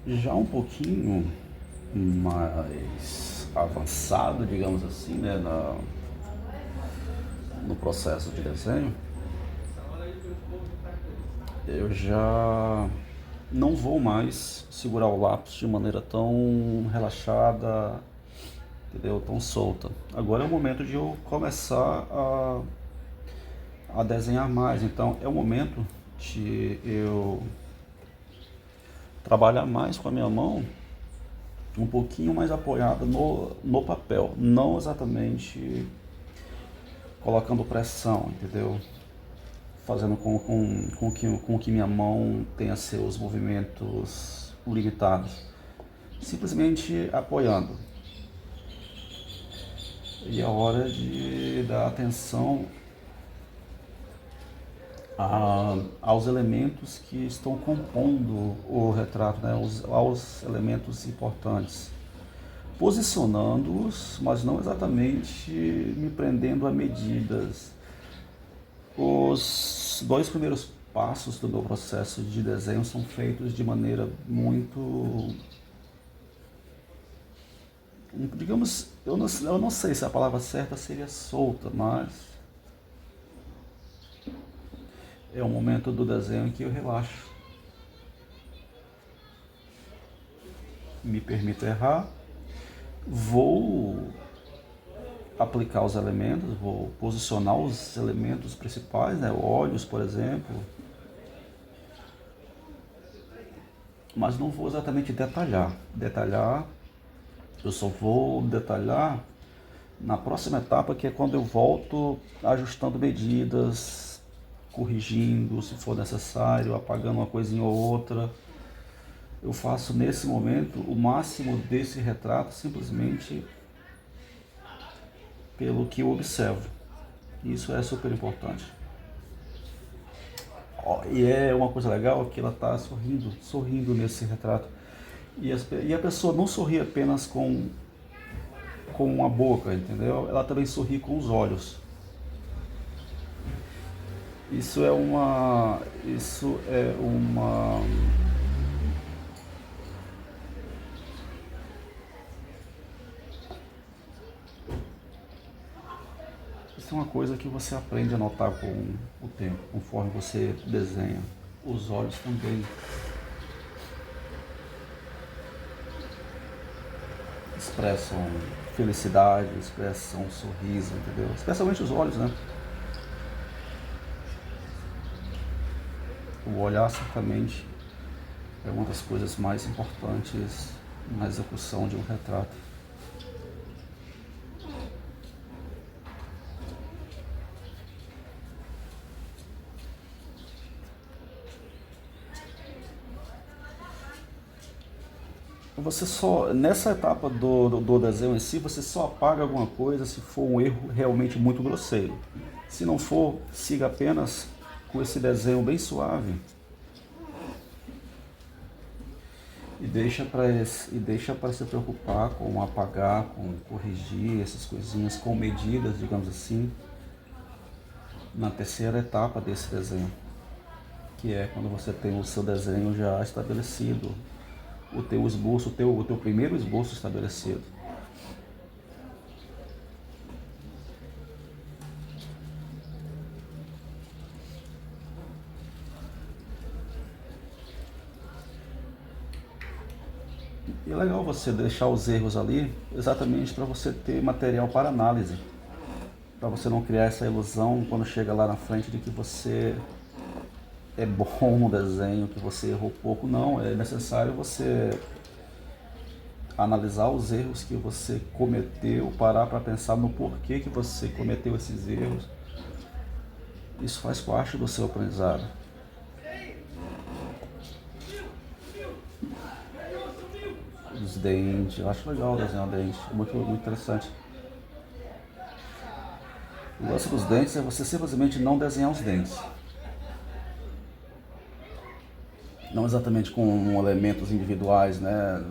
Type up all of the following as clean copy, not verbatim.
já um pouquinho mais avançado, digamos assim, né, no processo de desenho, eu já não vou mais segurar o lápis de maneira tão relaxada, entendeu? Tão solta. Agora é o momento de eu começar a desenhar mais. Então é o momento de eu trabalhar mais com a minha mão, um pouquinho mais apoiada no papel, não exatamente colocando pressão, entendeu? Fazendo com que minha mão tenha seus movimentos limitados. Simplesmente apoiando. E é hora de dar atenção aos elementos que estão compondo o retrato, né? Aos elementos importantes. Posicionando-os, mas não exatamente me prendendo a medidas. Os dois primeiros passos do meu processo de desenho são feitos de maneira muito, digamos, eu não sei se a palavra certa seria solta, mas é um momento do desenho em que eu relaxo, me permito errar, vou aplicar os elementos, vou posicionar os elementos principais, né, olhos, por exemplo, mas não vou exatamente detalhar. Eu só vou detalhar na próxima etapa, que é quando eu volto ajustando medidas, corrigindo se for necessário, apagando uma coisinha ou outra. Eu faço nesse momento o máximo desse retrato simplesmente pelo que eu observo. Isso é super importante. E é uma coisa legal que ela está sorrindo nesse retrato. E a pessoa não sorri apenas com a boca, entendeu? Ela também sorri com os olhos. Isso é uma Isso é uma coisa que você aprende a notar com o tempo, conforme você desenha. Os olhos também expressam felicidade, expressam sorriso, entendeu? Especialmente os olhos, né? O olhar certamente é uma das coisas mais importantes na execução de um retrato. Você só, nessa etapa do desenho em si, você só apaga alguma coisa se for um erro realmente muito grosseiro. Se não for, siga apenas com esse desenho bem suave e deixa para se preocupar com apagar, com corrigir essas coisinhas, com medidas, digamos assim, na terceira etapa desse desenho, que é quando você tem o seu desenho já estabelecido, o teu esboço, o teu primeiro esboço estabelecido. E é legal você deixar os erros ali exatamente para você ter material para análise, para você não criar essa ilusão quando chega lá na frente de que você é bom no desenho, que você errou pouco. Não, é necessário você analisar os erros que você cometeu, parar para pensar no porquê que você cometeu esses erros. Isso faz parte do seu aprendizado. Os dentes, eu acho legal desenhar dente, muito interessante. O lance dos dentes é você simplesmente não desenhar os dentes. Não exatamente com elementos individuais, né?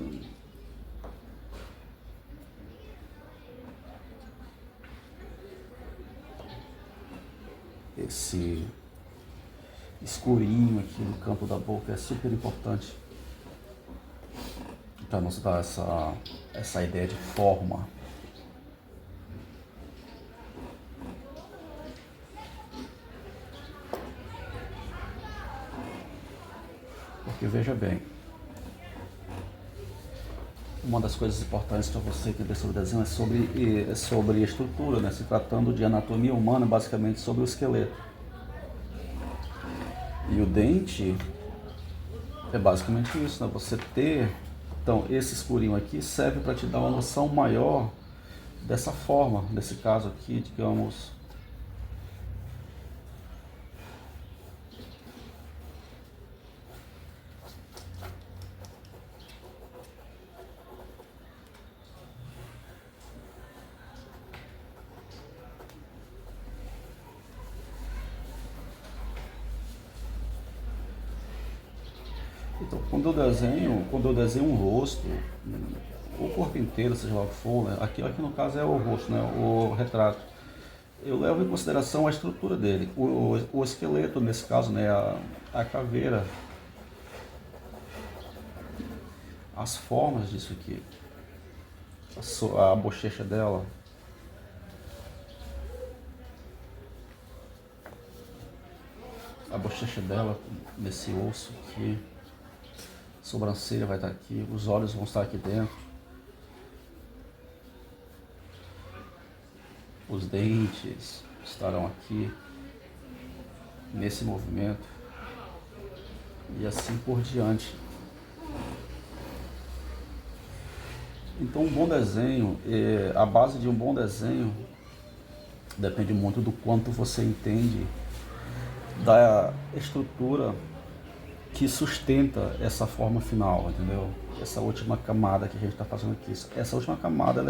Esse escurinho aqui no campo da boca é super importante. para nos dar essa ideia de forma. Porque veja bem, uma das coisas importantes para você entender sobre o desenho é sobre estrutura, né? Se tratando de anatomia humana, basicamente sobre o esqueleto. E o dente é basicamente isso, né? Você ter, então esse escurinho aqui serve para te dar uma noção maior dessa forma, nesse caso aqui, digamos. Então, quando eu desenho um rosto, o corpo inteiro, seja lá o que for, né? Aqui no caso é o rosto, né? O retrato. Eu levo em consideração a estrutura dele, o esqueleto, nesse caso, né? A caveira, as formas disso aqui, a bochecha dela, nesse osso aqui, a sobrancelha vai estar aqui, os olhos vão estar aqui dentro, os dentes estarão aqui, nesse movimento, e assim por diante. Então, um bom desenho, a base de um bom desenho depende muito do quanto você entende da estrutura que sustenta essa forma final, entendeu? Essa última camada que a gente está fazendo aqui. Essa última camada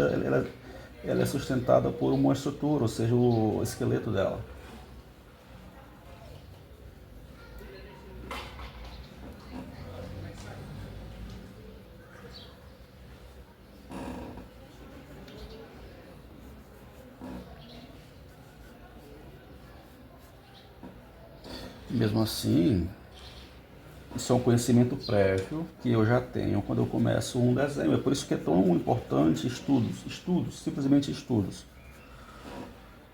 ela é sustentada por uma estrutura, ou seja, o esqueleto dela. Mesmo assim, isso é um conhecimento prévio que eu já tenho quando eu começo um desenho. É por isso que é tão importante estudos, simplesmente estudos.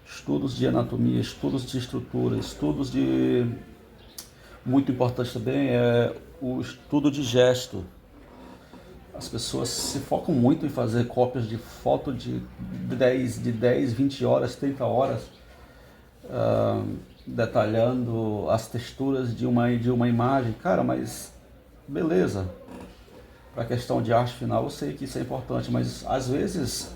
Estudos de anatomia, estudos de estrutura, estudos de... Muito importante também é o estudo de gesto. As pessoas se focam muito em fazer cópias de foto de 10, 20 horas, 30 horas, detalhando as texturas de uma imagem. Cara, mas beleza, para a questão de arte final eu sei que isso é importante, mas às vezes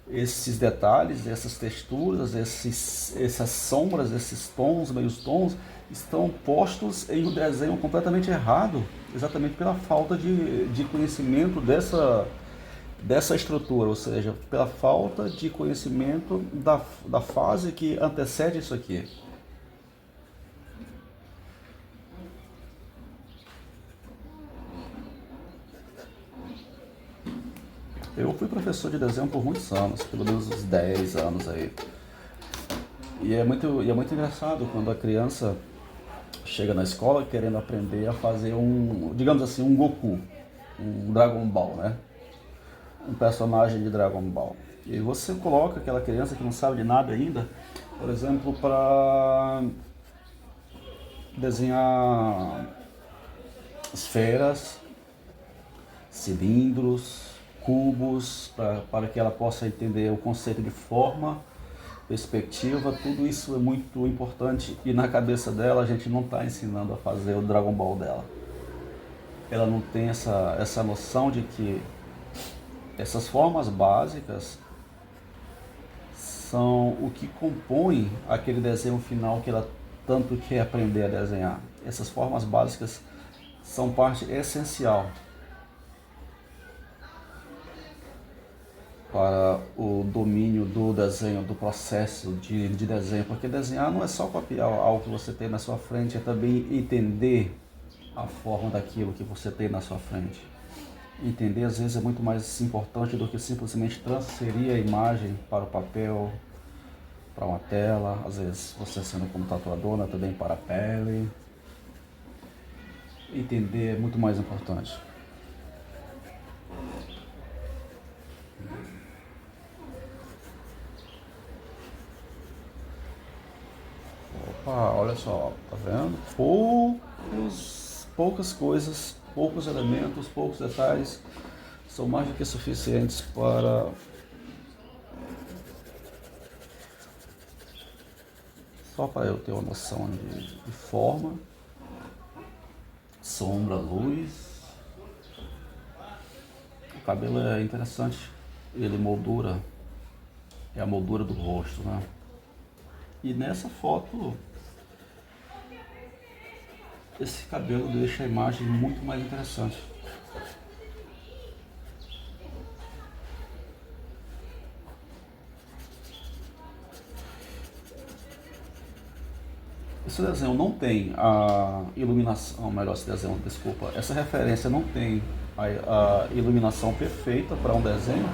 esses detalhes, essas texturas, essas sombras, esses tons, meios tons, estão postos em um desenho completamente errado, exatamente pela falta de conhecimento dessa estrutura, ou seja, pela falta de conhecimento da fase que antecede isso aqui. Eu fui professor de desenho por muitos anos, pelo menos uns 10 anos aí. E é muito engraçado quando a criança chega na escola querendo aprender a fazer digamos assim, um Goku, um Dragon Ball, né? Um personagem de Dragon Ball. E você coloca aquela criança que não sabe de nada ainda, por exemplo, para desenhar esferas, cilindros, cubos, para que ela possa entender o conceito de forma, perspectiva, tudo isso é muito importante e na cabeça dela a gente não está ensinando a fazer o Dragon Ball dela. Ela não tem essa noção de que essas formas básicas são o que compõe aquele desenho final que ela tanto quer aprender a desenhar. Essas formas básicas são parte essencial para o domínio do desenho, do processo de desenho, porque desenhar não é só copiar algo que você tem na sua frente, é também entender a forma daquilo que você tem na sua frente. Entender às vezes é muito mais importante do que simplesmente transferir a imagem para o papel, para uma tela, às vezes você sendo como tatuadora também para a pele. Entender é muito mais importante. Opa, olha só, tá vendo? Poucas coisas, poucos elementos, poucos detalhes são mais do que suficientes para só para eu ter uma noção de forma, sombra, luz. O cabelo é interessante, ele moldura, é a moldura do rosto, né? E nessa foto, esse cabelo deixa a imagem muito mais interessante. Esse desenho não tem a iluminação, melhor, esse desenho, desculpa, essa referência não tem a iluminação perfeita para um desenho,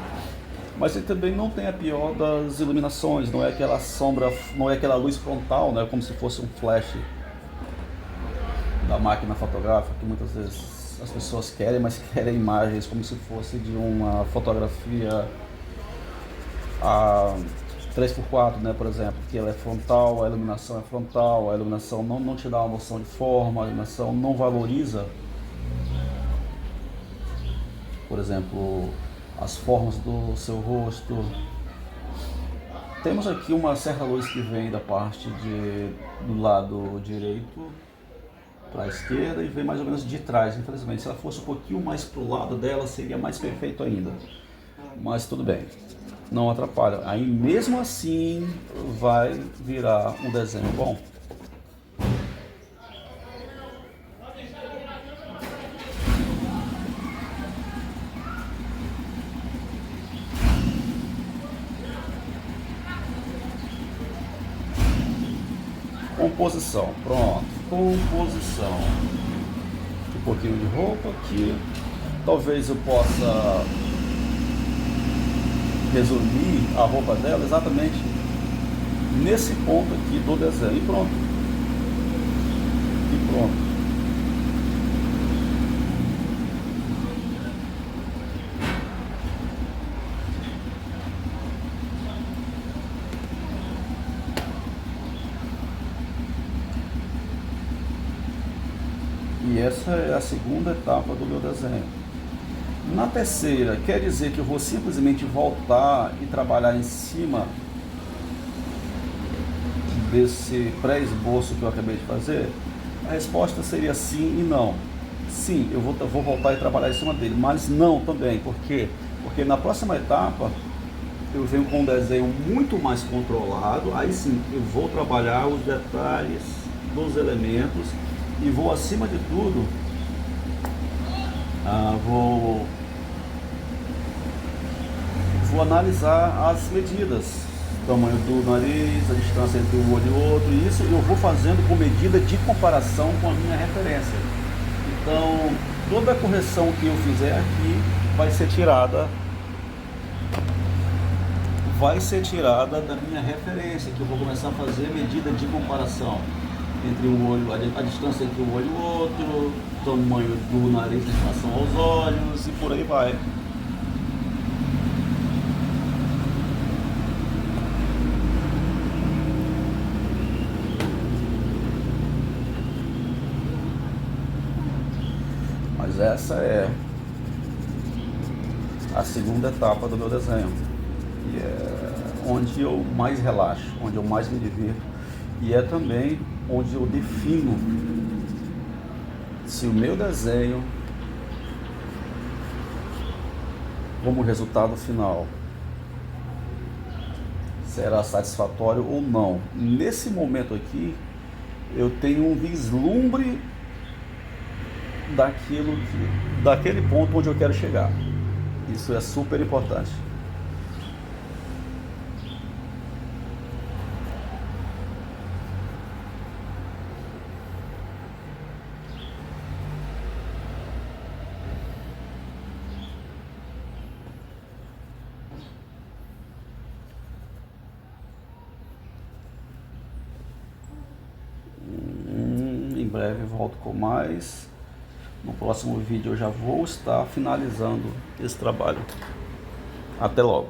mas ele também não tem a pior das iluminações, não é aquela sombra, não é aquela luz frontal, né, como se fosse um flash da máquina fotográfica, que muitas vezes as pessoas querem, mas querem imagens como se fosse de uma fotografia a 3x4, né, por exemplo, que ela é frontal, a iluminação é frontal, a iluminação não te dá uma noção de forma, a iluminação não valoriza, por exemplo, as formas do seu rosto. Temos aqui uma certa luz que vem da parte do lado direito para a esquerda e vem mais ou menos de trás, infelizmente. Se ela fosse um pouquinho mais para o lado dela, seria mais perfeito ainda. Mas tudo bem, não atrapalha. Aí mesmo assim vai virar um desenho bom. Composição, pronto. Composição. Um pouquinho de roupa aqui. Talvez eu possa resumir a roupa dela exatamente nesse ponto aqui do desenho. E pronto. E pronto. E essa é a segunda etapa do meu desenho. Na terceira, quer dizer que eu vou simplesmente voltar e trabalhar em cima desse pré-esboço que eu acabei de fazer? A resposta seria sim e não. Sim, eu vou voltar e trabalhar em cima dele, mas não também. Por quê? Porque na próxima etapa eu venho com um desenho muito mais controlado. Aí sim, eu vou trabalhar os detalhes dos elementos e vou, acima de tudo, vou analisar as medidas, o tamanho do nariz, a distância entre um olho e outro, e isso eu vou fazendo com medida de comparação com a minha referência. Então, toda a correção que eu fizer aqui vai ser tirada da minha referência, que eu vou começar a fazer medida de comparação entre um olho, a distância entre um olho e o outro, o tamanho do nariz em relação aos olhos e por aí vai. Mas essa é a segunda etapa do meu desenho, e é onde eu mais relaxo, onde eu mais me divirto, e é também onde eu defino se o meu desenho, como resultado final, será satisfatório ou não. Nesse momento aqui, eu tenho um vislumbre daquele ponto onde eu quero chegar. Isso é super importante. Em breve volto com mais. No próximo vídeo eu já vou estar finalizando esse trabalho. Até logo.